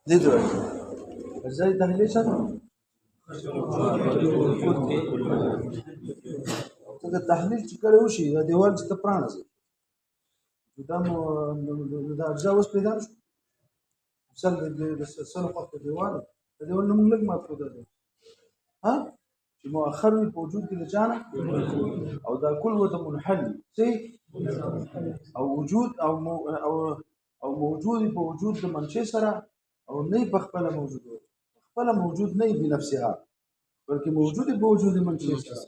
دې ته وایي اجزای تحلیلي څه ده؟ ځکه تحلیل چې کله وشي دا دیوال چې ته پرانځي دا دا اجزا اوس پیدا شو مثال د سل خط دیوال د دیوال نوم لږ مفروض ده ها چې مؤخر وي په وجود کې د چانه او دا کل وته منحل سي او وجود او موجود په وجود د منشأ سره او نه په خپل موجود خپل موجود نه بنفسها بلکې موجود په وجود منشأ سره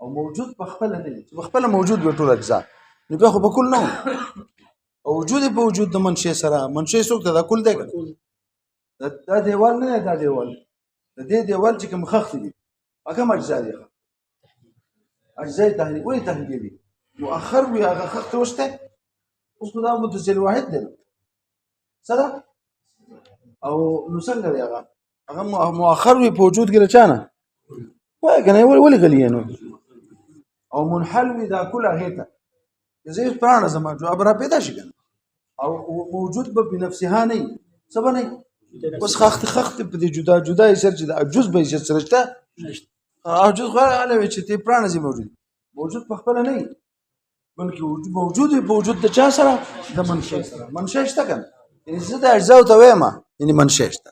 او موجود په خپل نه چې په خپل موجود به ټول اجزا نو به خو په کل نه او وجود په وجود د منشأ سره منشأ څوک ته دا کل دی دا دیوال نه دا دیوال د دې دیوال چې کوم خخت دي هغه اجزا دي اجزاء تحلیل ولی تحلیل دي مؤخر وي هغه خخت وشته اوس دا متصل واحد دی سره او نو څنګه دی هغه مؤخر وي په وجود کې رچانه وای کنه ولی غلی نو او منحل وي دا کله هیته زه پرانه زما جواب را پیدا شي کنه او موجود به بنفسها نه سبا نه بس خخت په دې جدا جدا یې سر چې د جز به یې سرشته او جز غواړي علاوه چې ته پرانه زی موجود په خپل نه بلکې موجود په وجود د چا سره د منشأ سره منشأ شته کنه یعنی زه د اجزا ته وایم یعنی منشأ شته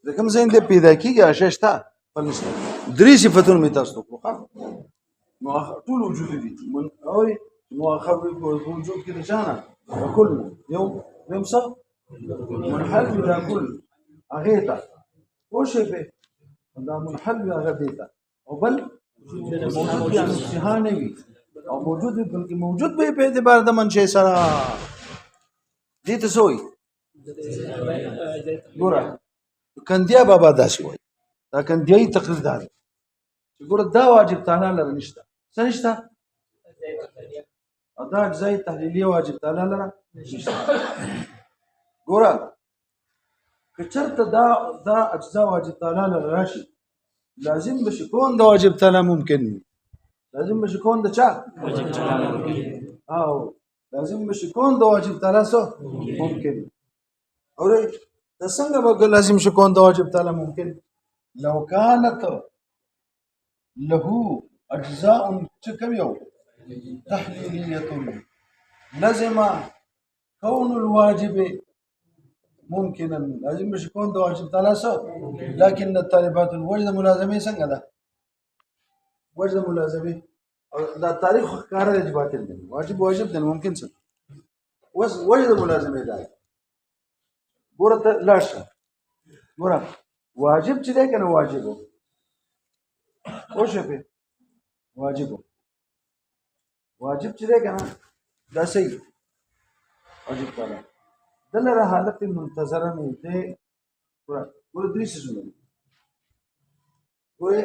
د کوم ځای دې پیدا کیږي اشیا شته فلسفه درې صفاتونه می تاسو ته مؤخر ټول وجود دي من او مؤخر په وجود کې نشانه وکل یو نمسا منحل الى كل اغيتا وشي به دا منحل اغيتا او بل موجود يعني شهانوي او موجود بلکې موجود به په اعتبار د منشأ سره دي ته سوې ګوره کندیا بابا داسې وای دا کندیای تقریر دار چې ګوره دا واجب تعالی لره نشته څه نشته دا اجزای تحلیلی واجب تعالی لره نشته ګوره که چرته دا اجزا واجب تعالی لره راشي لازم بشي کون د واجب تعالی ممکن لازم بشي کون د چا واجب تعالی او لازم بشي کون د واجب تعالی سو ممکن اور د څنګه به لازم شي کون د واجب تعالی ممکن لو كانت له اجزاء كم يوم تحليليه لازم كون الواجب ممكنا لازم مش يكون ده واجب ثلاثة لكن الطالبات الوجد ملازمه څنګه ده وجد ملازمه دا تاریخ کار واجبات دي واجب ده ممکن څه وجد ملازمه ده ګوره لاشه ګوره واجب چې ده کنه واجب او شپه واجب چې ده کنه دا صحیح واجب تعالی دلته حالت منتظره نه ده ګوره درې څه ګوره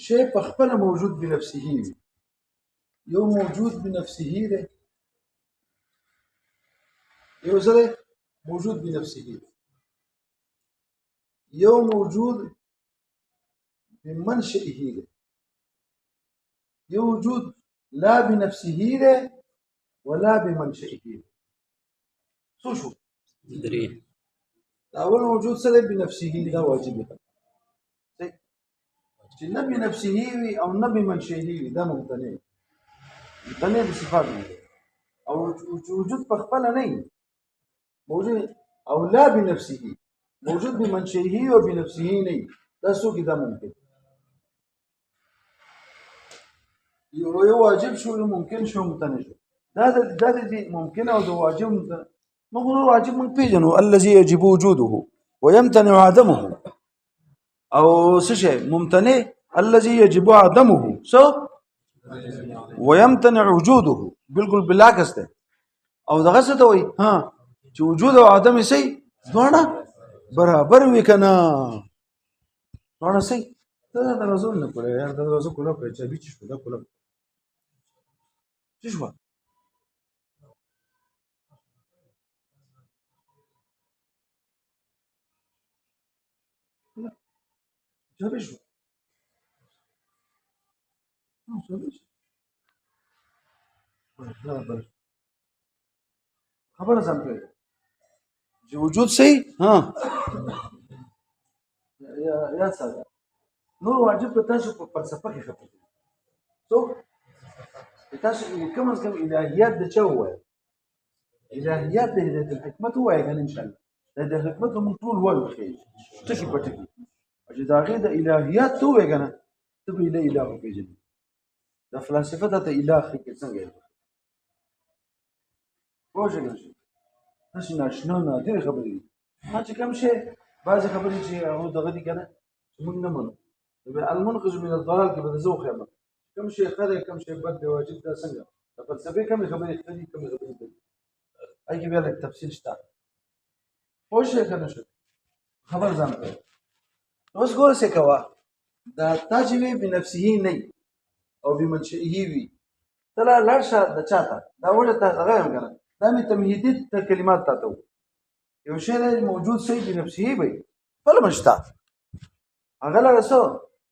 شی په خپل موجود بنفسه وي یو موجود بنفسه ده یو سره موجود بنفسه یو موجود بمنشئه ده یو وجود لا بنفسه ده ولا بمنشئه ده شو دري اول موجود سره بنفسه ده واجب ده چې نه بنفسه وي او نه بمنشئه وي دا ممتنع بصفات نه او وجود په خپل نه موجود او لا بنفسه موجود بمنشئه او بنفسه نه دا څو کې دا ممکن یو واجب شو ممکن شو ممتنع شو دا دي ممکن او د واجب نقول واجب من پیژنو الذي يجب وجوده ويمتنع عدمه او څه ممتنع الذي يجب عدمه سو ويمتنع وجوده بالکل بالعکس ده او دغه څه ته وای ها چې وجود او عدم یې سي ځوانه برابر وي کنه ځوانه سي ته دا رسول نه کوله یار دا رسول کوله په چې بیچ شو دا کوله څه شو جابې شو خبره سم کړې چې وجود صحیح ها یا ساده نور واجب په تاسو په فلسفه کې خبرې څو تاسو کوم از کوم الهیات د چا وایي الهیات د حکمت وایي کنه ان شاء الله د حکمت موږ ټول وایو خیر ټکی په ټکی چې دا غي د الهیات تو وایي کنه ته به اله پیژنې د فلسفه د اله کې څنګه پوه شئ تاسو ناشنا نه دي خبرې ما چې کوم شي بعض خبرې چې هغه دغه دي کنه موږ نه منو المنقذ من الضلال کې به زوخ یم کوم شي خره کوم شي بد دی واجب دا څنګه د فلسفه کوم خبرې خدي کوم خبرې دي اګي بیا لک تفصیل شته پوه شئ کنه شو خبر ځان ته اوس ګور څه کوا دا تاجوی بنفسه نه او بمنشئه وي تلا لړشه د چاته دا وړه ته هغه هم کنه دا می تمهیدی ته کلمات تاسو یو شی موجود صحیح بنفسه وي بل مشتا هغه لرسو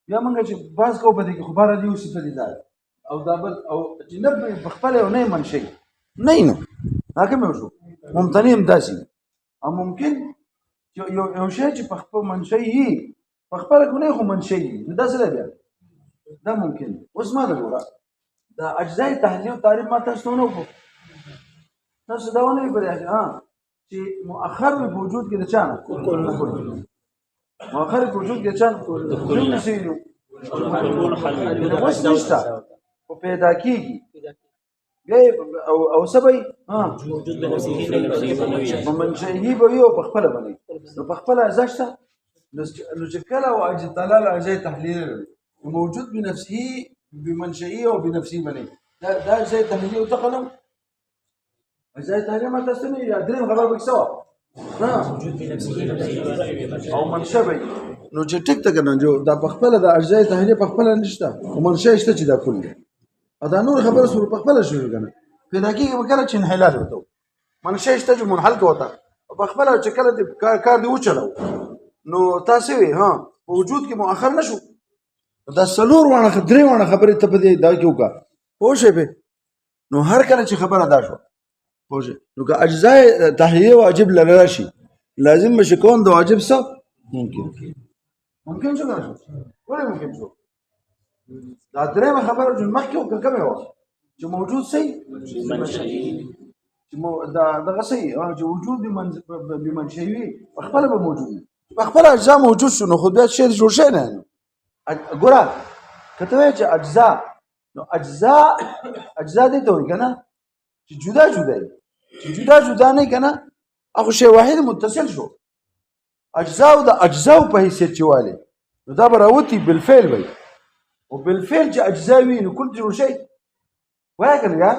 بیا موږ چې باز کو په دې کې خبره دی او صفه دي او دا بل او جنب بخپل او نه منشي نه هغه مې وشو ممتنع هم داسي او ممکن یو شی چې په خپل منشي په خپل کو نه خو منشي دا څه دی دا ممکن اوس ما دا ګوره دا اجزاء تحلیل او تعریف ما تاسو نه وکړو تاسو دا ونه ویل چې مؤخر په وجود کې د چانه مؤخر په وجود کې د چانه کل نسیلو اوس نشته او پیدا کیږي او سبي موجود بنفسه منشئه به یو په خپل باندې نو په خپل ازاشته نو چې کله او اجزاء تعالی اجزاء تحلیل موجود بنفسه بمنشئه او بنفسه باندې دا اجزاء تحلیل او تقلم اجزاء تحلیل ما تاسو نه یادرین خبر به سوا موجود بنفسه او منشبه نو چې ټیک ته کنه جو دا په خپل د اجزاء تحلیل په خپل نشته او منشئ شته چې دا کول دا نور خبره سره په خپل شروع کنه پیدا کیږي وکړه چې انحلال وته منشئ شته چې منحل کوته په خپل چې کله د کار دی وچلو نو تاسو وی وجود کې مؤخر نشو دا سلور وانه درې وانه خبره ته په دې دا کې وکړه پوه شئ به نو هر کله چې خبره دا شو پوه شئ نو که اجزاء تحلیل واجب لري شي لازم بشي کون د واجب څه ممکن شو ولا ممکن شو دا درې خبره چې مخکې وکړه کومه و چې موجود سي چې دا دغه سي چې وجود بمنشئوي خپل به موجود خپل اجزاء موجود شو نو خو بیا شی جوړ شي نه ګوره کته چې اجزاء نو اجزاء دي ته وي کنه چې جدا جدا نه کنه هغه شی واحد متصل شو اجزاء د اجزاء په حیثیت چواله نو دا براوتی بالفعل وي او بالفعل چې اجزاء وي نو کل جوړ شي وای کنه یا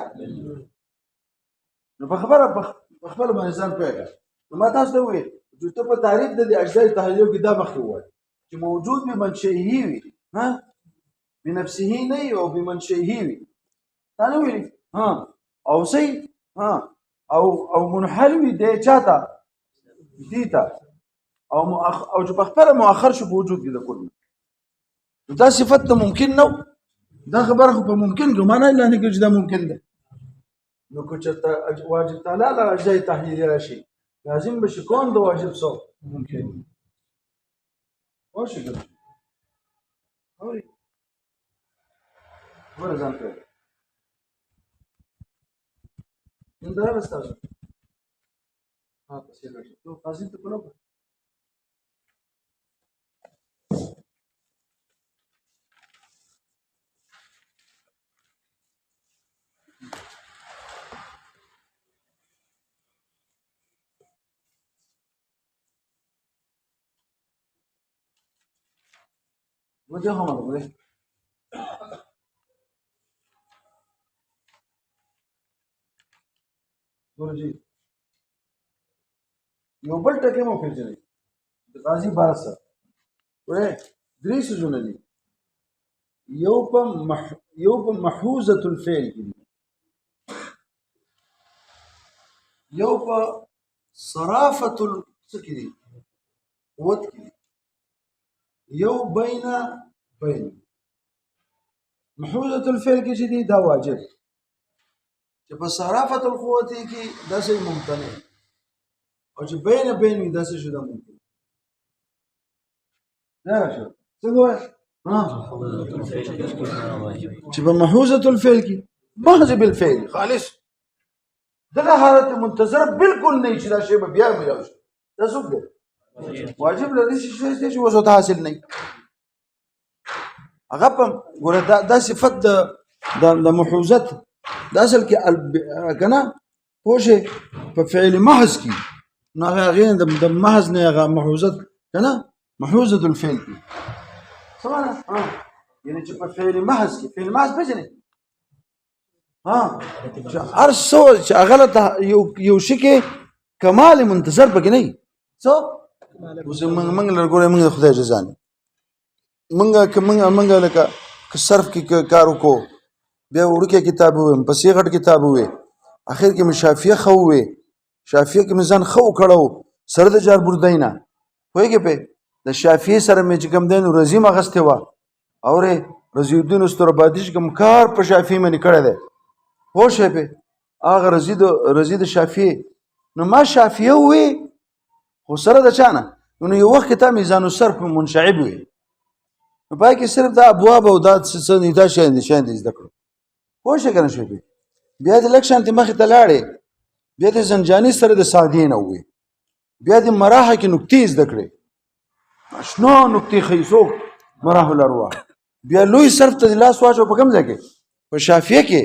نو په خبره باندې ځان پیګه نو ما تاسو ته وي چې ته په تعریف د اجزاء تحلیل کې دا مخکې وای چې موجود بمنشئه وي بنفسه نه او بمنشئه وي تا نه ویلي او سي او منحل وي د چاته دیتا او چې په خپل مؤخر شو په وجود کې د کل دا صفت ته ممکن نو دا خبره خو په ممکن کې معنا نه نه کې دا ممکن ده نو کو چې واجب تعالی لا اجزاء تحلیل راشي لازم بشي کون د واجب سو ممکن واشه ګل اوري ورزان ته انده راستاسو پسې راځي ته قاضي ته کوو मुझे हम बोले गुरुजी यो बल टके मो फिर चले तो काजी 12 सर वे दृश्य जुनली يوب محوزة الفعل يوب صرافة السكري وتكلي يو بين محوزة الفعل کی جدی دا واجب چې په صرافة القوة کې دا شی ممتنع او چې بین وي داسې شو دا ممکن دا شو څنګه وایي چې په محوزة الفعل کې محض بالفعل خالص دغه حالت منتظر بالکل نه چې دا شی به بیا ملاو شي دا څوک دی واجب لري چې شی چې وسوت حاصل نه هغه په ګوره دا صفت د محوزت د اصل کې کنه پوښه په فعل محض کې نو هغه د محض نه هغه محوزت کنه محوزة الفعل کې سمعنا یعنی چې په فعل محض کې فعل محض پېژنې هر څو چې غلط یو شي کې کمال منتظر پکې نه څو اوس موږ لرګورې موږ خدای جزا نه موږ لکه صرف کې کار وکړو بیا وړوکی کتاب وویم پسې غټ کتاب ووی اخر کې مې شافیه خو ووی شافیه کې مې ځان خو کړو سره د جار بردای نه پوهېږې پې د شافیه سره مې چې کوم دی نو رزیم اخیستې وه اورې رضی الدین استرابادي چې کوم کار په شافیه مې کړی دی پوه شوې پې هغه رضی د شافیه نو ما شافیه ووی خو سره د چا نه نو یو وخت کې تا میزان الصرف منشعب وي نو پای کې صرف دا ابواب او دا شیان دي زده کړو پوه شوې که نه شوې پې بیا د لږ شانتې مخې ته لاړې بیا د زنجاني سره د سعدي نه ووی بیا د مراحه کې نکتې زده کړې شنو نکتې ښیي څوک مراحه الارواح بیا لوی صرف ته د لاس واچو په کوم ځای کې په شافیه کې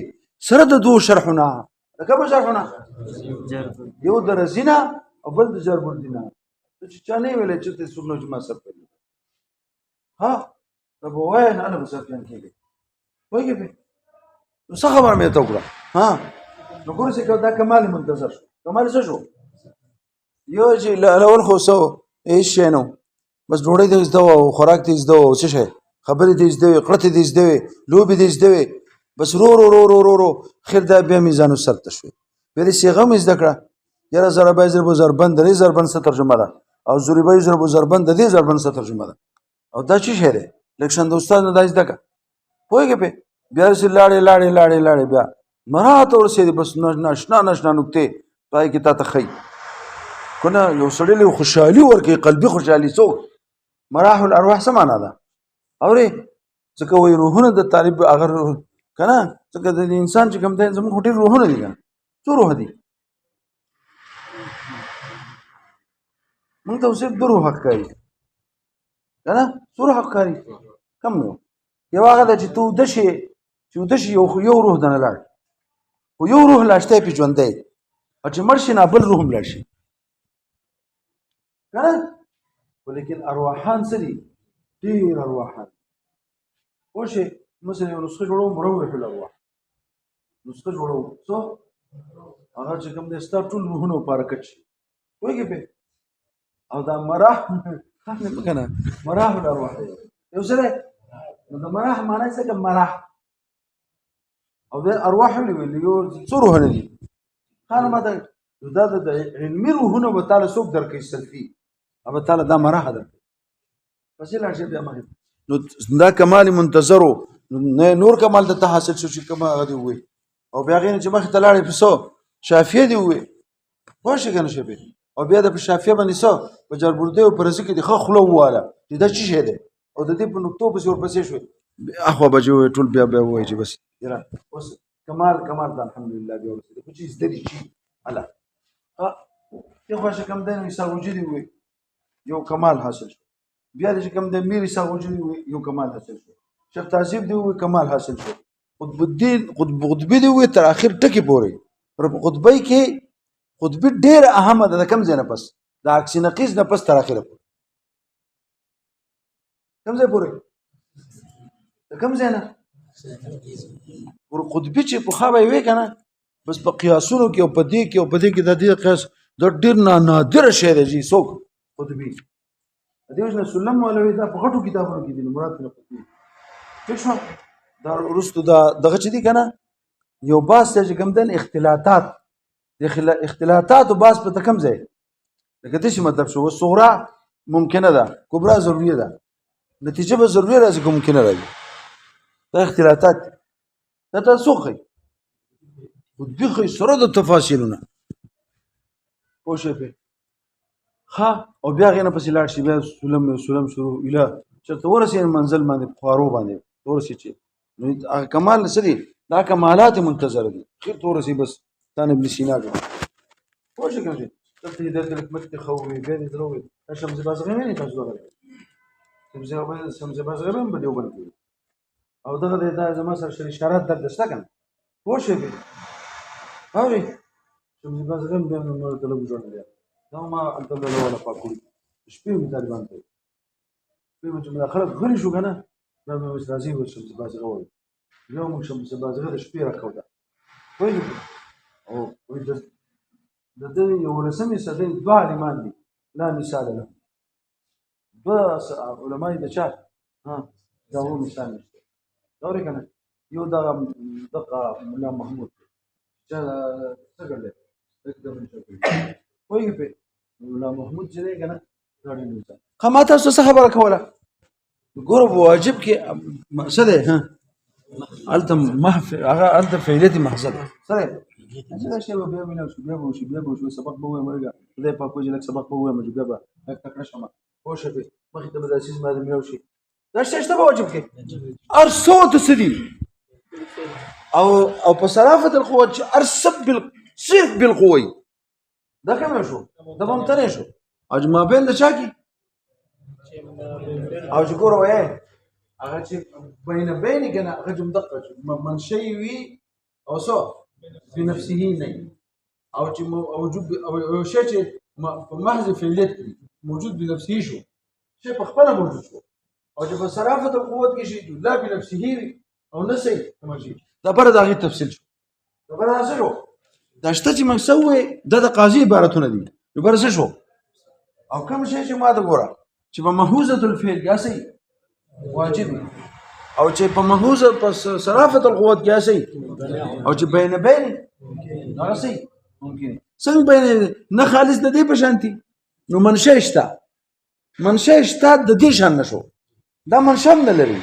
سره د دوه شرحونه د کومه شرحونه یو د رزینه او بل د جرب الدینه چې چا نه ویلی چې ته څوک نو چې ما سر کوي ها دا به وایه نه به سر پیان کېږي پوهېږې پې نو څه خبره مې ته وکړه ها نو ګوره چې دا کمال منتظر شو کمال څه شو یو چې اول خو څه هېڅ شی نه بس ډوډۍ دې زده وه او خوراک دې زده وه او څه شی خبرې دې زده وې قړتې دې زده وې لوبې دې زده وې بس رو خیر دا بیا میزان الصرف ته شوې بیا دې صیغه مې زده کړه یاره ضربه یضرب ضربن د دې ضربن څه ترجمه ده او ضربه یضرب ضربن د دې ضربن څه ترجمه ده او دا څه شی دی لږ شان د استاد نه دا زده کړه پوهېږې پې بیا داسې لاړې بیا مراحت ته ورسېدې بس ناشنا نکتې پای کې تا ته ښیي که نه یو سړي له خوشحالي ورکوي قلبي خوشحالي څوک مراح الارواح څه معنا ده اورې ځکه وایي روحونه د طالب هغه که نه ځکه د انسان چې کوم دی زموږ خو ډېر روحونه دي که نه څو روح دي موږ ته خو صرف 2 روح ښکاري که نه څو روح ښکاري کم یو هغه ده چې ته وده شي یو روح دنه لاړ خو یو روح لا شته پې ژوندی او چې مړ شي نه بل روح هم لاړ شي که نه خو لیکن ارواحان څه دي ډېر ارواحان پوه شئ مثلا یو نسخه جوړوم مروح الارواح نسخه جوړوم څه هغه چې کوم دی ستا ټول روحونه پاره کټ شي پوهېږې پې او دا مراح که نه مراح الارواح دی یو څه دی نو د مراح معنی څه که مراح او د ارواح ولې ویل یو څو روحونه دي خانه ما ته دا د علمي روحونه به تاله څوک درکوي سلفي به تاله دا مراحه درکوي پسې لاړ شي بیا مخې نو دا کمال منتظر نور کمال ته حاصل شو چې کوم هغه دی ووایي او بیا هغې نه چې مخې ته لاړې په څه شافیه دی ووایي پوه شئ که نه شوې او بیا د په شافیه باندې څه په جربردۍ او په رزي کې د ښه خوله وواله چې دا څه شی دی او د دې په نقطو پسې ورپسې شوې اخوا به چې ووایي ټول بیا ووایي چې بس یاره اوس کمال ته الحمدلله بیا ورسېدي خو چې زده دي چې الله دې خوا چې کوم دی نو عیسی وجودي ووایي یو کمال حاصل شو بیا دې چې کوم دی میر عیسی وجودي ووایي یو کمال حاصل شو شیخ تعذیب دی ووایي کمال حاصل شو قطبي دی ووایي تر اخر ټکي پورې پر قطبۍ کې قطبي ډېره اهمه ده د کوم ځای نه پس د عکس نقیض نه پس تر اخره پورې کوم ځای پورې د کوم ځای نه قطبي چې پخوا به یې وی که نه بس په قیاسونو کې او په دې کې د دې قیاس دا ډېر نادره شی دی چې څوک قطبي د دې وجې نه سلم مولوي دا په غټو کتابونو کې دي مراد نه قطبي ټیک شو دا وروستو دغه چې دي که نه یو باس دی چې کوم دی اختلاطات د اختلاطاتو باس په کوم ځای لکه داسې مطلب شو صغرا ممکنه ده کبرا ضروریه ده نتیجه به ضروري راځي که ممکنه راځي دا اختلاطات دا تاسو ښیي قطبي ښیي سره د تفاصیلونه پوه شوې پې ها او بیا غینه پسې لاړ شي بیا سلم شروع اله چرته ورسې منزل باندې خوارو باندې ورسې چې نو هغه کمال سدي دا کمالات منتظر دي خیر ورسې بس تان ابن سینا جو خو شي کوم دلته د حکمت خوي بیا دې دروي شمس بازغه نه تاسو دغه شمس بازغه هم بده وبنه او دغه د زما سره اشارات درته کنه خو شي اوري شمس بازغه هم به نو طلب جوړل دا ما انت ولا پاکول شپې مې طالبان ته په مجموعه خلک غلي شو کنه دا مې مس راځي و شمس بازغه وای یو موږ شمس بازغه د شپې راکودا وای او وای د دې یو رسمي صدې دوه عالمان دي لا مثال له بس علماء د چا ها دا هو مثال نشته دا ورې کنه یو دغه مولا محمود چې څنګه له एकदम وای په مولا محمود چې دی کنه راډیو نوځه خما تاسو څه خبره کوله ګور واجب کې څه دی ها الته محفل هغه الته فعلیت محضر سره دا شی به بیا شو بیا شو سبق به وای مرګه دې په کوجه لک سبق به وای مرګه بیا تک شمه او شفه مخې ته د اساس ما د شي دا شی څه واجب کې ارصوت سدي او په صرافه القوه صرف بالقوه دا کوم شو دا هم ترې شو اجما بین د چا کی او چې ګور وای هغه چې بین کنه هغه جمع دقه من شي وي او سو بنفسه نه او چې موجود او شي چې په محض فعلیت موجود بنفسه شو شي په خپل موجود شو او چې په صرافه القوت کې شي لا بنفسه او نسي ماشي دا پر دغه تفصیل شو دا پر دغه شو دا شته چې مکسوي د قاضي عبارتونه دي نو پر څه شو او کوم شي چې ما د ګوره چې په محوزه الفعل کې اسي واجب او چې په محوزه په صرافه القوت کې اسي او چې بین هغه سي ممکن څنګه بین نه خالص د دې په شانتي نو منشأ شته د دې شان نشو دا منشأ نه لري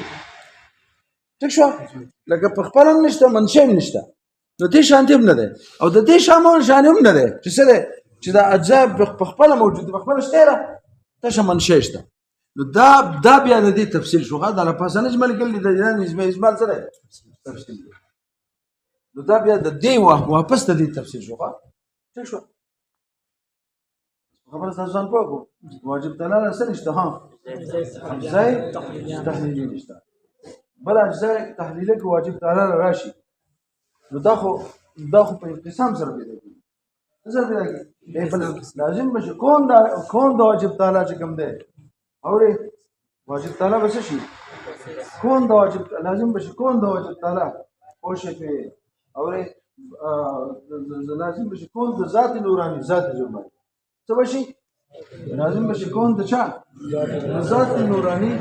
ټیک شو لکه په خپل نشته منشأ نشته نو دې شانتي نه ده او د دې شامل شان هم نه ده چې څه ده چې دا اجزا په خپل موجود په خپل شته ته منشأ شته نو دا بیا د دې تفصیل شو غا د لپاسه نجمل کلی د نسبه اجمال سره تفصیل نو دا بیا د دې واپس د دې تفصیل شو غا څه شو خبره تاسو ځان پوهو واجب دلاله سره نشته ها اجزاء تحلیلی نشته بل اجزاء تحلیلی کې واجب دلاله راشي نو دا خو په انقسام سره دی بل لازم بشه کون دا واجب تعالی چې کوم دی اوري واجب تعالی بس شي کون دا واجب لازم بشه کون دا واجب تعالی او شي په اوري لازم بشه کون د ذات نورانی ذات جمعي څه بشي لازم بشه کون د چا ذات نورانی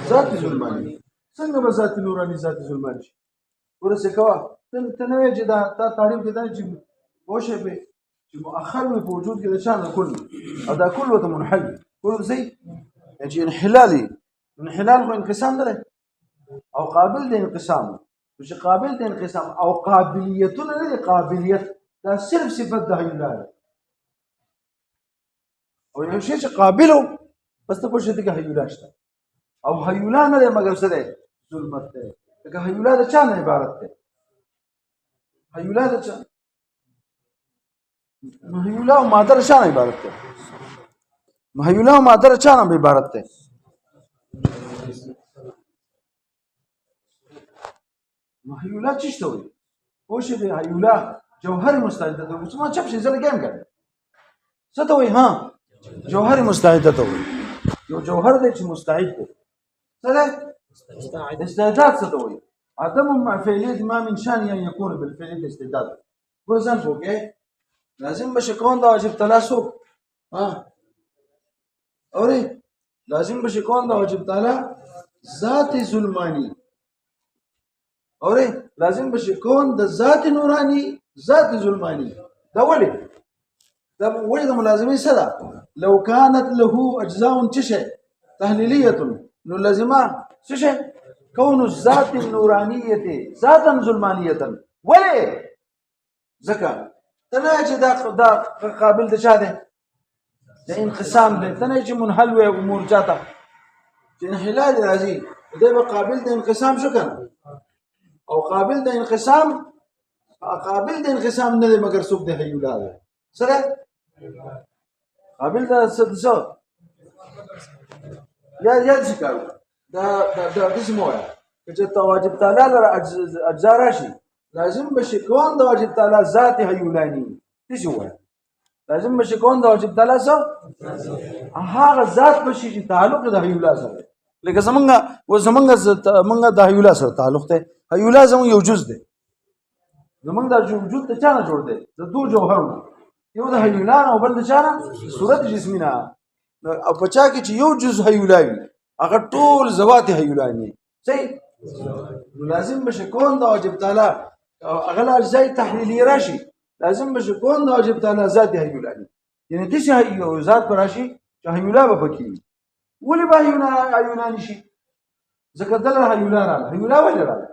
ذات ظلمانی څنګه به ذات نورانی ذات ظلمانی شي ورسې کوا ته نه چې دا تعریف دي چې او شي په چې مؤخر په وجود کې د شان کل او دا کل وته منحل کل زي چې انحلال خو انقسام ده او قابل د انقسام چې قابل د انقسام او قابلیتونه نه قابلیت دا صرف صفت د هیولای او یو شی چې قابل بس ته په شته کې هیولا شته او هیولا نه مګر څه ده ظلمت ده دا هیولا د چا نه عبارت ده هیولا د چا مهیولا او مادر شان عبارت ده مهیولا او مادر شان عبارت ده مهیولا چی شته وي او شه د هیولا جوهر مستعده ده اوس ما چپ شي زله ګم کړ څه ته وي ها جوهر مستعده ته وي یو جوهر دی چې مستعد دی څه ده استعداد څه ته وي عدم مع فعلیت ما من شان ان يكون بالفعل الاستعداد ګورځم فوکه لازم بشه کون دا واجب تعالی سو ها اوري لازم بشه کون دا واجب تعالی ذات ظلمانی اوري لازم بشه کون د ذات نورانی ذات ظلمانی دا ولي دا ملازمه سره لو كانت له اجزاء تشه تحليليه نو لازمه تشه كون الذات النورانيه ذاتا ظلمانيه ولي زکه تنه چې دا قابل د چا ده انقسام دی ته نه چې منحل وي امور چاته چې انحلال راځي دی به قابل د انقسام شو کنه او قابل د انقسام نه دی مګر څوک د حیولا دی سره قابل د څه یا څه کارو دا څه مو چې واجب تعالی لپاره اجزا راشي لازم بشي کون د واجب تعالی ذات حیولانی څه وایي لازم بشي کون د واجب تعالی سره هغه ذات بشي چې تعلق د حیولا سره لکه زمونږ د حیولا سره تعلق دی حیولا زموږ یو جز دی زمونږ د وجود ته چا نه جوړ دی د دوه جوهرونه یو د حیولا او بل د چا نه صورت جسمی نه او په چا کې چې یو جز حیولا وي هغه ټول ذوات حیولانی صحیح لازم بشي کون د واجب تعالی اغلى اجزاء تحلیلی راشي لازم بشي کون د واجب تعالی ذات حیولانی یعنی د شي ذات پر راشي چې حیولا به پکې ولې به حیولانی شي ځکه دلته حیولا راغله حیولا ولې راغله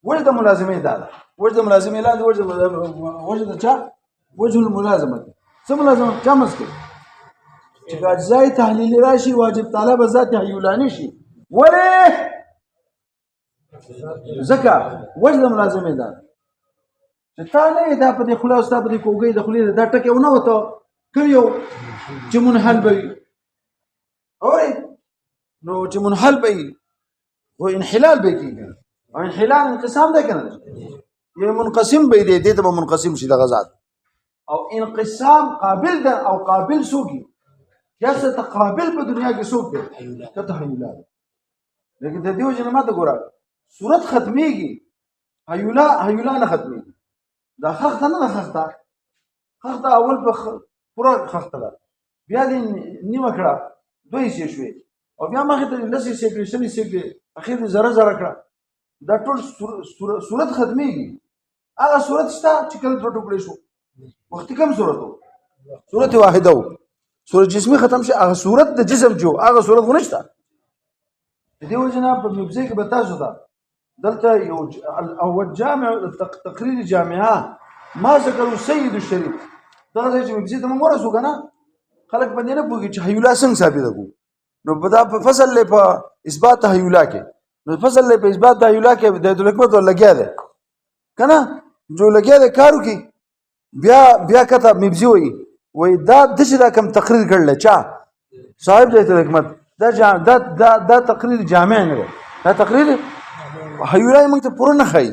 وجه د ملازمه ده وجه د ملازمه لاندې وجه د چا وجه الملازمه څه ملازمه چا مسکه چې اجزاء تحلیلی راشي واجب تعالی به ذات حیولانی شي ولې ځکه وجه د ملازمه ده چې تا نه دا په دې خلاص تا په دې کوګي د خلیل دا ټکه ونه وته کړیو چې منحل به اوري نو چې منحل به هو انحلال به کیږي او انحلال انقسام ده کنه یو منقسم به دي ته به منقسم شي د غزاد او انقسام قابل ده او قابل سوقي یا څه تقابل په دنیا کې سوق ده کته حیولات لیکن د دې وجه نه ماته ګوره صورت ختميږي حیولا نه ختميږي دا خخته نه خخته اول په پورا خخته ده بیا دې نیمه کړه دوی شي شوي او بیا مخه ته لسی سي کړي سي اخر دې زره کړه دا ټول صورت ختميږي هغه صورت شته چې کله ټوټه شو وخت کم صورت واحده و صورت جسمي ختم شي هغه صورت د جسم جو هغه صورت ونشته دې وجنه په مبزي کې به تاسو ده دلته یو او الجامع تقرير جامعه ما ذكروا سيد الشريف دا چې مبزي ته موږ ورسو کنه خلک باندې نه پوهیږي چې حیولا څنګه ثابت ده نو بدا په فصل له په اثبات حیولا کې نو فصل له په اثبات حیولا کې د حکمت لګیا ده کنه جو لګیا ده کارو کې بیا کته مبزي وي دا دغه دا کم تقریر کړل چا صاحب د حکمت دا تقریر جامع نه ده دا تقریر حیولای موږ ته پوره نه خای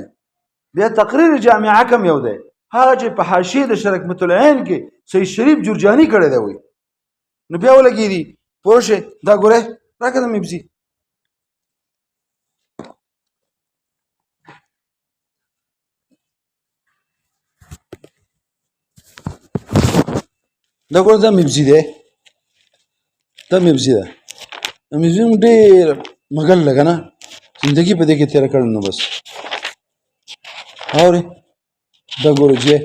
بیا تقریر جامعه کم یو ده هغه چې په حاشیه د شرک متلعين کې سید شریف جرجانی کړی دی وي نو بیا ولګی دي پوره دا ګوره راکړه مبزي دا ګوره دا مبزي ده مبزي ډېر مګل لګنه زندگی په دې کې تیر کړل نو بس اوري دا ګورځي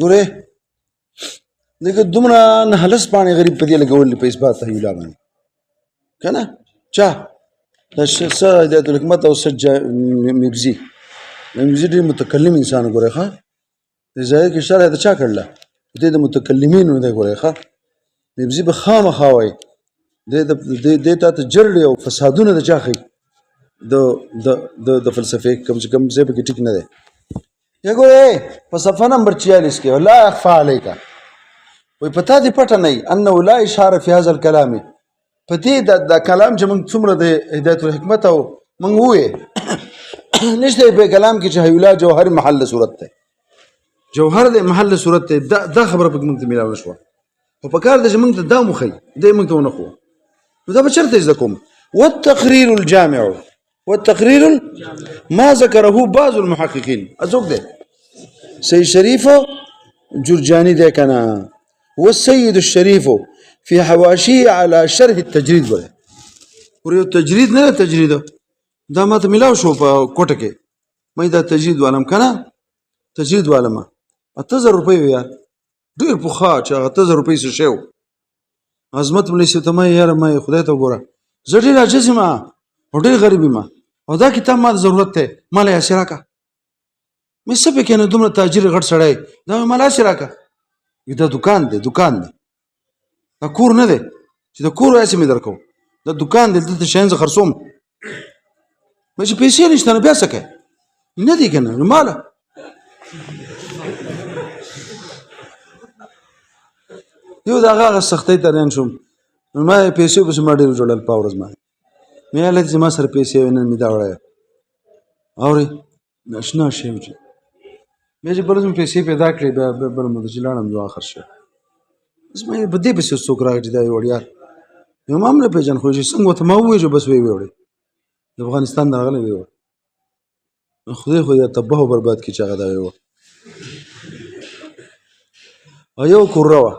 ګوره دغه دومره نه هلس باندې غریب په دې لګول په اثبات حیولا باندې کنه چا د هدایت الحکمت او سج مبزي ډېر متکلم انسان ګوره ښه د ځای کې شرح د چا کړله د متکلمینو د ګوره ښه مبزي به خامخا وایي د ته جرړې او فسادونه د چا ښیي د فلسفې کم سے کم ځای پکې ټیک نه دی یا ګوره په صفحه نمبر 46 کې لا اخفا علیکا وی پتا دی پټه نه انه لا اشاره فی هذا الكلام پدې د کلام چې موږ څومره د هدایت الحکمت او موږ وې نشته په کلام کې چې حیولا جوهر محل صورت ته جوهر د محل صورت ته دا خبره په موږ ته ملاوه شو او په کار د موږ ته دا مخې د موږ ته ونه خو نو دا به چرته زده کوم والتقرير الجامع والتقرير ما ذكره بعض المحققين ازوق ده سيد شريف جرجاني ده كان والسيد الشريف في حواشيه على شرح التجريد ولا وريو التجريد نه تجريد دا ما ته ملاو شو په کوټه کې مې دا تجرید والم کنه تجرید والم 8000 روپۍ یار ډیر په خا چې 8000 روپۍ څه شو عظمت ملي څه ته مې یار مې خدای ته ګوره زه ډیر عاجز ما ډیر غریب ما او دا کتاب ما ضرورت ته مال یې شراکه مې څه په کې نه دومره تاجر غټ سړی دا مال شراکه دا دکان دی دا کور نه دی چې دا کور یې سمې درکو دا دکان دی د شینز خرصوم مې چې پیسې نشته نو بیا څه کوي نه دی کنه نو ماله یو دا هغه سختۍ ته ران شوم نو ما پیسې په سم ډېر جوړل پاورز ما مې له دې ما سره پیسې ونه مې دا وړه اوري نشنا شي چې مې چې بلزم پیسې پیدا کړې به بل مده چې لاړم نو اخر شو بس مې بده به څوک راځي دا وړیا یو معاملې په جن خو چې څنګه ته ما وې جو بس وې د افغانستان راغلی وي خدای تباه او برباد کی چاغه دا وي ایو کوروا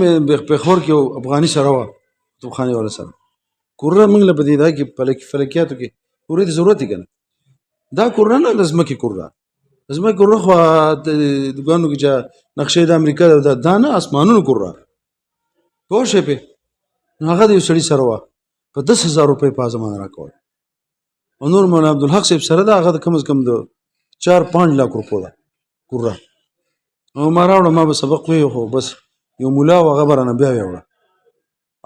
مې په خور کې افغاني سره وا تو خاني ولا سره کورا موږ له بدی دا کې فلکیاتو کې پوره دي ضرورت کنه دا کورا نه لازم کې کورا خو د ګانو کې نقشې د امریکا د دانه اسمانونو کورا پوه شي په هغه د سړي سره وا په 10000 روپۍ په زمانه راکول او نور مولانا عبدالحق صاحب سره دا هغه کم از کم د 4-5 لک روپۍ دا کورا او ما راوړم ما به سبق وی خو بس یو مولا و غبرنه بیا وړه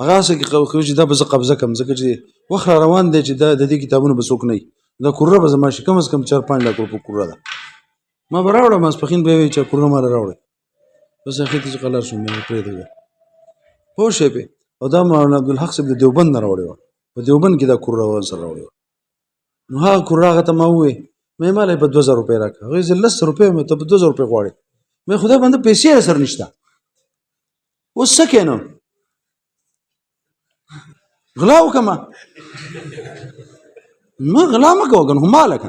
هغه څه کې خو چې دا به قبضه کم ځکه چې وخت روان دی چې دا د دې کتابونو به څوک نه دا کورا به زما شي کم از کم 4-5 لک روپۍ کورا ده ما به راوړم ماسپخین به وی چې کورا ما راوړم بس اخر ته قلار شو مې پرې دی پوه شئ په او دا مولانا عبدالحق صاحب د دیوبند نه راوړی په دیوبند کې دا کورا و سره راوړی نو ها کورا هغه ته ما وې مې مالې په 2000 روپۍ راکړه هغه زه 10 روپۍ مې ته په 2000 روپۍ غواړي مې خدای باندې پیسې سره نشته اوس څه کینو غلا وکما ما غلا ما کوګن هم مالک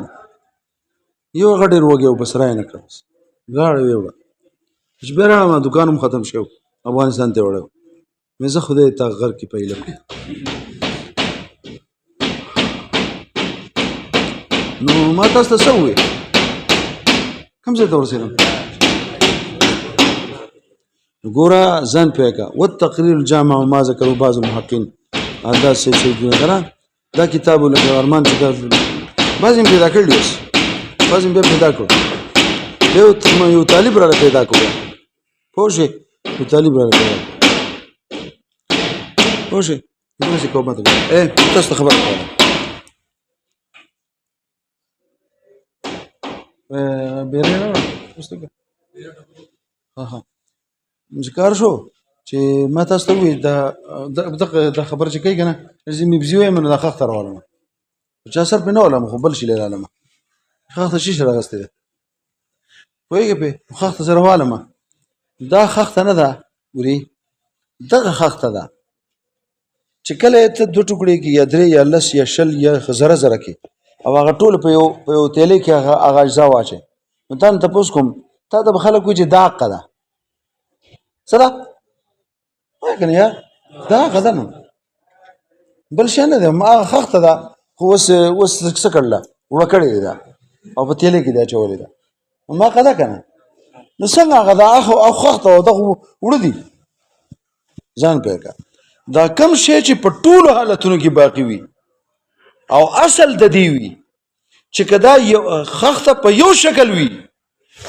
یو غډیر وګیو بس راي نه کړس غاړه ویوړه چې بیره ما دکانم ختم شو افغانستان ته وړو مې زه خدای ته غر کې پیلم نو ما تاسو ته سوې کوم څه تور سره ګورا ځان پیکا والتقرير الجامع ما ذكروا بعض المحققين هذا سيدنا غرا دا کتاب له ارمان څخه بعضیم پیدا کړل بعضیم به پیدا کړو یو طالب را پیدا کړو پوه یو طالب را پیدا پوه نو څه کومه ده تاسو خبر کړئ بیرنه مستګه ها ذکر شو چې ما تاسو ته وی دا خبر چې کوي کنه لازم بزیوي من د خخ تر ولما چې اثر په نه ولما خو بل شي لاله خخ شي راغسته ده وایي په خخ سره ولما دا خخ نه ده وري دغه خخ ته ده چې کله ته دوه ټوکړي کې یا درې یا لس یا شل یا زره زره کې او هغه ټول په یو تیلې کې هغه اجزا واچي نو ته پوس کوم تا د خلکو چې دا قدا صدا وای کنه یا دا غدن بل شنه ده ما خخته ده خو وس څه کړل وړکړی ده او په تیلې کې دا چولې ده ما قدا کنه نو څنګه غدا او خخته ده وړ دي ځان پیګه دا کم شی چې په ټولو حالتونو کې باقی وي او اصل د دی وي چې کدا یو خخته په یو شکل وي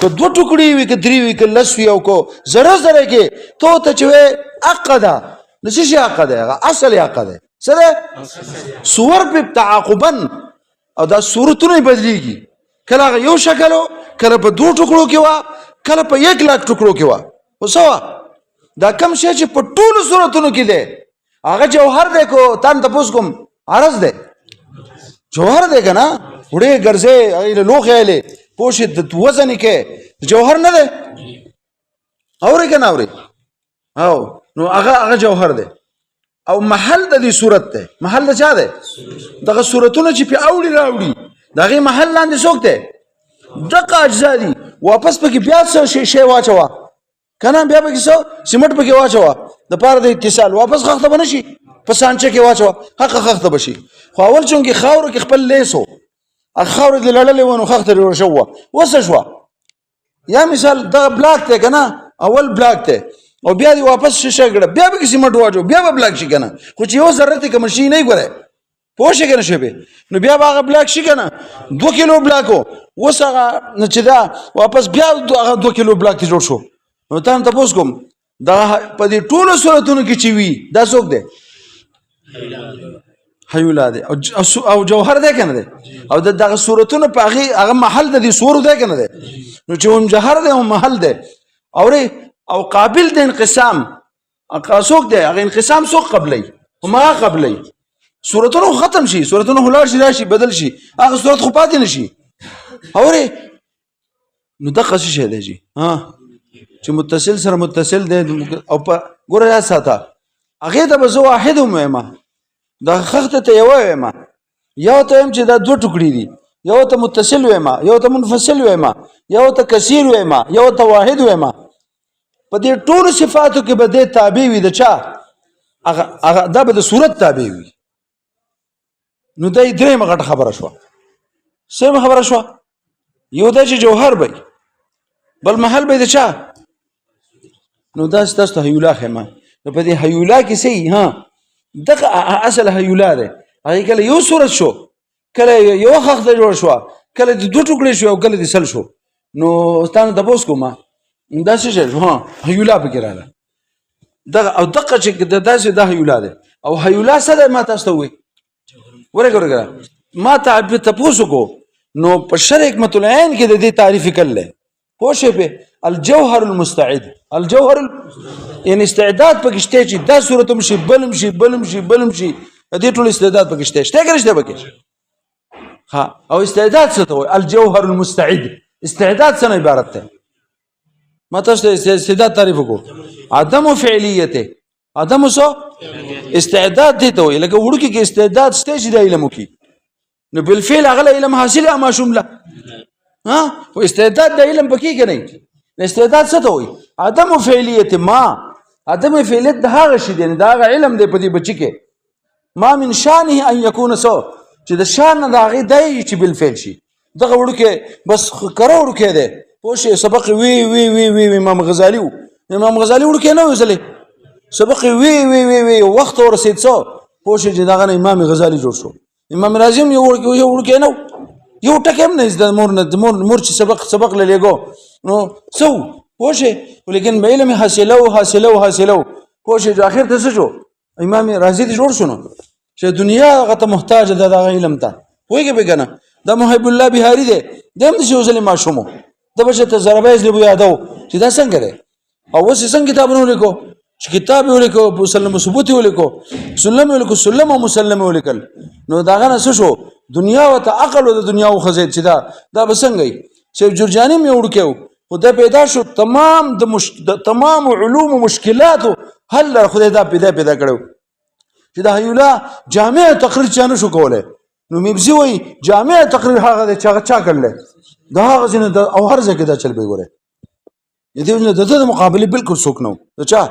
که دو ټوکړي وي که درې وي که لس وي او کو زره زره کې ته چې عقده نشي عقده اصل عقده سره صور په تعاقبا او دا صورتونه بدليږي کله یو شکل کله په دوه ټوکړو کې وا کله په 1 لک ټوکړو کې وا وسوا دا کم شي چې په ټولو صورتونو کې ده هغه جوهر ده کو تان تاسو کوم عرض ده جوهر ده کنه وړې ګرځې هغې له لوښې ایلې پوه شې د وزن یې کې جوهر نه دی اورې که نه اورې او نو هغه جوهر دی او محل د دې صورت دی محل د چا دی دغه صورتونه چې پې اوړي راوړي د هغې محل لاندې څوک دی دغه اجزا دي واپس پکې بیا څه شی واچوه که نه بیا پکې څه سیمټ پکې واچوه دپاره د اتصال واپس خښته به نه شي په سانچه کې واچوه حقه خښته به شي خو اول چونکې خاورو کې خپل لیس و هغه خاورې دې لړلې وه نو خښته جوړه شوه وسه شوه یا مثال دغه بلاک دی که نه اول بلاک دی او بیا دې واپس شیشه کړه بیا به کې سیمټ واچو بیا به بلاک شي که نه خو چې یو ضرورت یې کمه شي نه یې ګورئ پوه شئ که نه شوې نو بیا به هغه بلاک شي که نه 2 کیلو بلاک و اوس هغه چې دا واپس بیا هغه 2 کیلو بلاک ته جوړ شو نو تا هم تپوس کوم دا په دې ټولو صورتونو کې چې وي دا څوک دی حیولا دی او جوهر دی که نه دی او دغه صورتونه په هغه محل د دې سورو دی که نه دی نو چې هم جوهر دی هم محل دی اورې او قابل د انقسام څوک دی هغه انقسام څوک قبلی هماغه قبلی صورتونه ختم شي صورتونه ولاړ شي راشي بدل شي هغه صورت خو پاتې نه شي اورې نو دغه څه شی دی جي چې متصل سره متصل دی او په ګوره یاد ساته هغې ته به زه واحد هم وایم دا خښته ته یوه وایم یو ته وایم چې دا 2 ټوکړي دي یو ته متصل وایم یو ته منفصل وایم یو ته کثیر وایم یو ته واحد وایم په دې ټولو صفاتو کې به دې تابع وي د چا هغه دا به د صورت تابع وي نو دا یې درېیمه غټه خبره شوه څلورمه خبره شوه یو دا چې جوهر به بل محل به د چا نو داسې تاسو ته هیولا ښیم نو په دې هیولا کې څه دغه اصل هیولا دی هغې کله یو صورت شو کله یو خښته جوړ شوه کله د 2 ټوکړې شو او کله د سل شو نو تا نه تپوس کوم دا څه شی شو هیولا پکې راغله دغه او دغه چې داسې دا هیولا دی او هیولا څه دی ما تاسو ته ووایي ورګه ما ته تپوس وکړو نو په شرع حکمت العین کې د دې تعریف کړل پوه شئ په الجوهر المستعد الجوهر یعنی استعداد پکې شته چې دا صورت هم شي بلم شي بلم شي بلم شي دې ټول استعداد پکې شته شته که شته پکې ها او استعداد څه ته وایي الجوهر المستعد استعداد څه نه عبارت ده ما تاسو ته استعداد تعریف وکړو عدم فعلیت عدم څه استعداد دې ته وایي لکه وړوکي کې استعداد شته چې د علم وکړي نو بالفعل هغه علم حاصله ما شومله ها او استعداد د علم پکې کې نه استعداد څه ته وایي عدم فعلیت ما عدم فعلیت د هغه شي دی دا هغه علم دی په دې بچی کې ما من شانه ان يكون سو چې د شان نه د هغې دی چې بالفعل شي دغه وړوکی بس کره وړوکی دی پوه شئ سبق وی وی وی وی امام غزالي و امام غزالي وړوکی نه ویزلی سبق وی وی وی وی وخت ورسېد څه پوه شئ چې دغه نه امام غزالي جوړ شو امام راضي هم یو وړوکی نه یو ټکی هم نه زده مور چې سبق للیږو نو څه پوه شئ ولیکن به علم حاصلو پوه شئ چې آخر ته څه شو امام راضي دې جوړ شو نو چې دنیا هغه ته محتاج ده دغه علم ته پوهېږې به که نه دا محب الله بهاري دی دی هم داسې یو ځلې ماشوم و ده به چې ته ضربه یې یادو چې دا څنګه دی او اوس یې څنګه کتابونه ولیکو چې کتاب یې ولیکو مسلم و ثبوت یې ولیکو سلم یې ولیکو سلم او مسلم یې ولیکل نو د هغه نه څه شو دنیا ورته عقل و د دنیا وخځېد چې دا به څنګه وي سیف جرجاني هم یې وړوکی و خو دا پیدا شو تمام علوم و مشکلاتو حل خدای دا پیدا کړی چې د هیولا جامع تقریر چا نه شو کولی نو میبزي وایي جامع تقریر هغه دی چې هغه چا کړلی د هغه ځای نه او هر ځای کې دا چل به یې ګورئ د دې وجې نه د ده د مقابلې بلکل څوک نه و د چا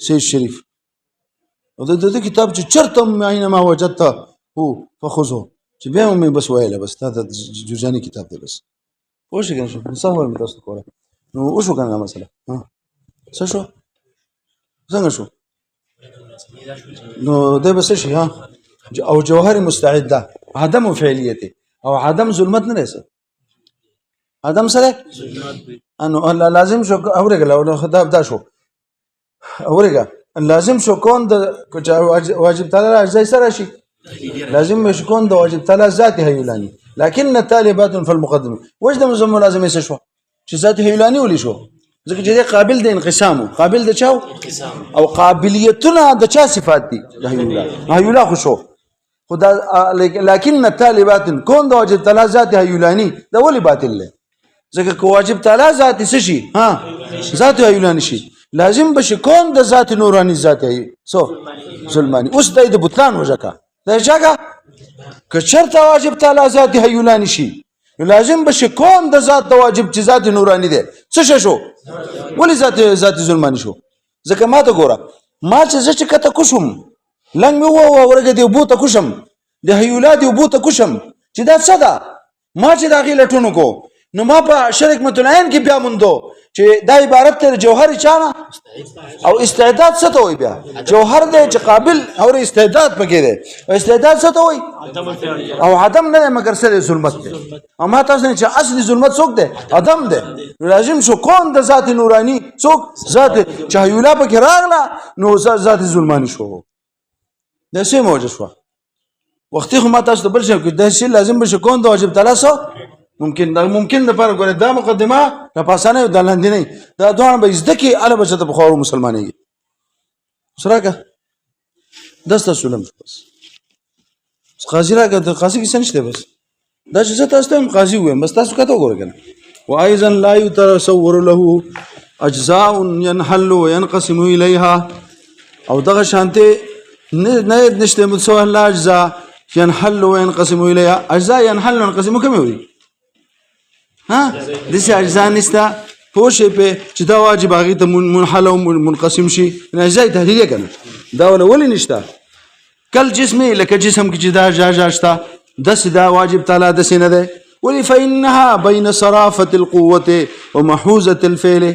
سید شریف او د ده کتاب چې چېرته اینما وجدته هو فخذه چې بیا مې بس ویله بس دا د جرجاني کتاب دی بس پوه شئ که نه شو څه وایم تاسو کولی نو وشو که نه دا مسله څه شو څنګه شو نو دی به څه شي او جوهر مستعد ده عدم فعلیت او عدم ظلمت نه دی څه عدم سره انو لازم شو اورېږه دا شو اورېږه لازم شو کون د واجب تعالی اجزای سره شي لازم شو کون د واجب تعالی ذات هیولانی لكن التالبات في المقدمه وجد مزم لازم یې شو چې ذات هیولانی ولې شو ځکه چې قابل د انقسام قابل د چاو او قابلیتونه د چا صفات دي د هیولا خو شو خدا لكن التالي باطل كون د واجب تعالی ذات هیولانی دا ولی باطل له ځکه کو واجب تعالی ذات څه شي ها ذات هیولانی شي لازم بشي كون د ذات نورانی ذات هي سو ظلمانی اوس د بطلان وجکا دا ځکه که شرط واجب تعالی ذات هیولانی شي لازم بشي كون د ذات د واجب چې ذات نورانی ده څه شو ولی ذات ظلمانی شو ځکه ما ته ګوره ما چې کته کوشم لنګ مې ورګه دی بوته کوشم د هیولاد دی بوته کوشم چې دا څه ده ما چې دا غیله ټونو کو نو ما په شرک متنعین کې بیا موندو چې دا عبارت تر جوهر چانه او استعداد څه ته وي بیا جوهر دی چې قابل او استعداد پکې دی او استعداد څه ته وي او عدم نه مگر سره ظلمت دی اما تاسو نه چې اصلي ظلمت څوک دی عدم دی لازم شو کون د ذات نورانی څوک ذات چې هیولا پکې راغله نو ذات ظلمانی شو دا څه موجه شو وختي خو ما تاسو ته بل شي کې دا شی لازم بشه کون د واجب تعالی سو ممکن د پر غره دا مقدمه د پاسانه د لاندې نه دا دوه به زده کې اله بچته بخور مسلمانۍ سره کا دسته سلام بس قاضي راګه د قاضي کې نشته بس دا چې تاسو ته قاضي وایم بس تاسو کته وګورئ کنه وايضا لا يتصور له اجزاء ينحل وينقسم اليها او دغه شانته نه نشته متصور لا اجزاء ينحل وينقسم اليها اجزاء ينحل وينقسم کوم وي ها دسه اجزاء نستا پوښې په چې دا واجب هغه ته منحل او منقسم شي نه اجزاء تحلیل کنه دا ولې نشتا کل جسمي لکه جسم کې چې دا جاجاشتا دس دا واجب تعالی د سینه ده ولي فإنها بين صرافة القوة ومحوزة الفعل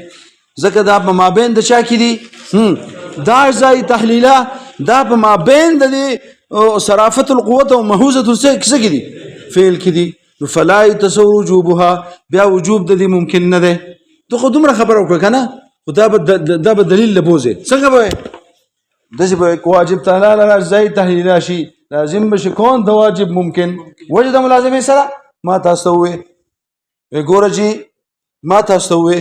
زکه دا په مابین د چا کې دي دا اجزاء تحلیلا دا په مابین د صرافة القوة ومحوزة الفعل کې دي فعل کې دي فلا يتصور وجوبها بیا وجوب د دې ممکن نه ده ته خو دومره خبر وکړه کنه خدا به دلیل لبوزه څنګه به دغه به واجب تعالی لا زای تحلیل شي لازم بشه کون د واجب ممکن وجد ملازمه سره ما تاسو وې ګورجی ما تاسو وې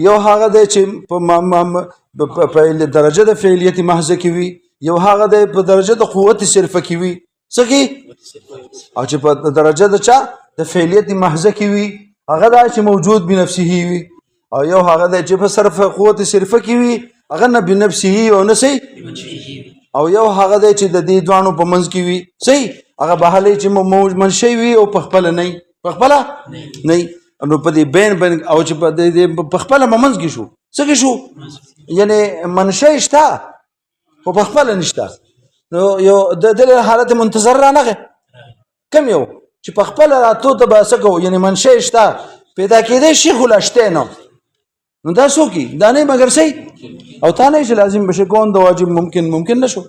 یو هغه د چې په درجه د فعالیت محض کې وي یو هغه د په درجه د قوت صرفه کې وي څنګه او چې په درجه د چا د فعالیت محض کې وي هغه د چې موجود بنفسه وي او یو هغه د چې په صرف قوت صرفه کې وي هغه نه بنفسه او نسي او یو هغه د چې د دې دوانو په منځ کې وي صحیح هغه بهاله چې منشي وي او په خپل نه په خپل نه نو په دې بین او چې په خپل منځ کې شو څه شو یعنی منشي شته او په خپل نشته نو یو د حالت منتظر را نه کم یو چې په خپل راتو ته باسکو یعنی منشي شته پیدا کېدې شي خلاشته نو دا څه کی دا نه مگر سي او تا نه لازم بشه کون د واجب ممکن نشو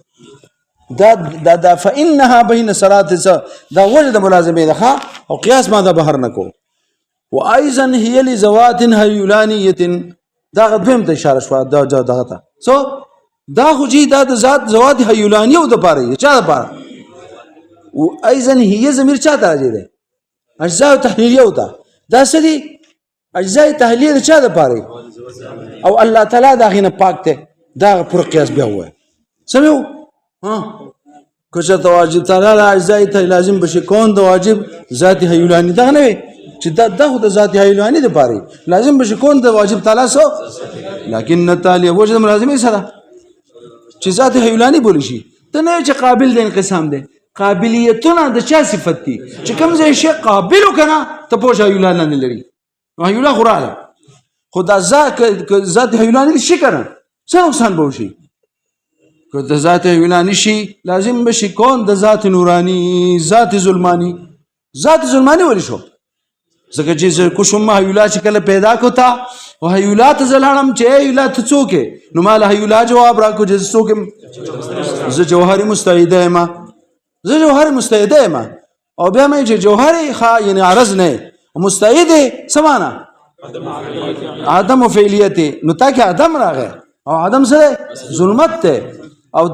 دا فانها بين صلاه دا وجد ملازمه ده او قياس ما ده بهر نکو وايضا هي لزوات هيولانيه دا غدویم ته اشاره شو دا ته سو دا خو جی دا د ذات زوات هیولانی او د پاره چا د پاره او ايضا هي ضمیر چا ته راځي ده اجزاء تحلیلیه او دا سدي اجزاء تحلیل چا د پاره او الله تعالی دا غینه پاک ته دا پر قیاس بیا وای سمو ها کوڅه ته واجب تعالی اجزاء ته لازم بشي کون د واجب ذات هیولانی دا نه چې دا خو د ذات هیولانی د پاره لازم بشي کون د واجب تعالی سو لكن تعالی وجد ملازمه سره چې ذات هیولانی بولی شي ته نه چې قابل د انقسام ده قابلیتونه د چا صفت دي چې کوم ځای شي قابل وکنه ته پوښه هیولانی نه لري هیولا خراله خدا ذات هیولانی شي کنه څه نقصان به وشي که د ذات هیولانی شي لازم بشي کون د ذات نورانی ذات ظلمانی ولی شو ځکه چې کوم هیولا چې کله پیدا کوتا او هیولا ته زلانم چې هیولا ته څوک نو مال هیولا جواب راکو چې څوک ز جوهری مستعده ما او بیا مې چې جوهری یعنی عرض نه مستعد سمانا عدم فعلیت نو تاکي عدم راغی او عدم سره ظلمت ته او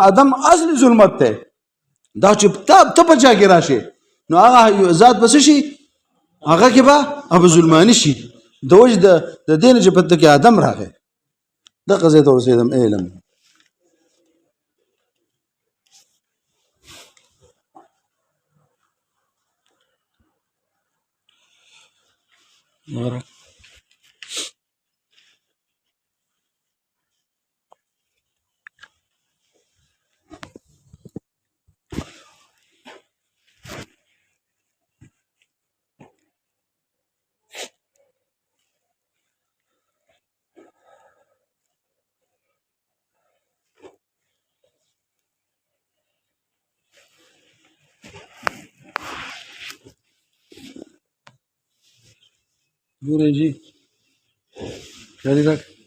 عدم اصل ظلمت ته دا چې ته په چا کې راشي نو هغه ذات بس شي هغه کې به اب ظلمانی شي دوج د دین چې په کې عدم راغی د قضیه ته ورسېدم علم ورا. دور يجي. خلي ذاك.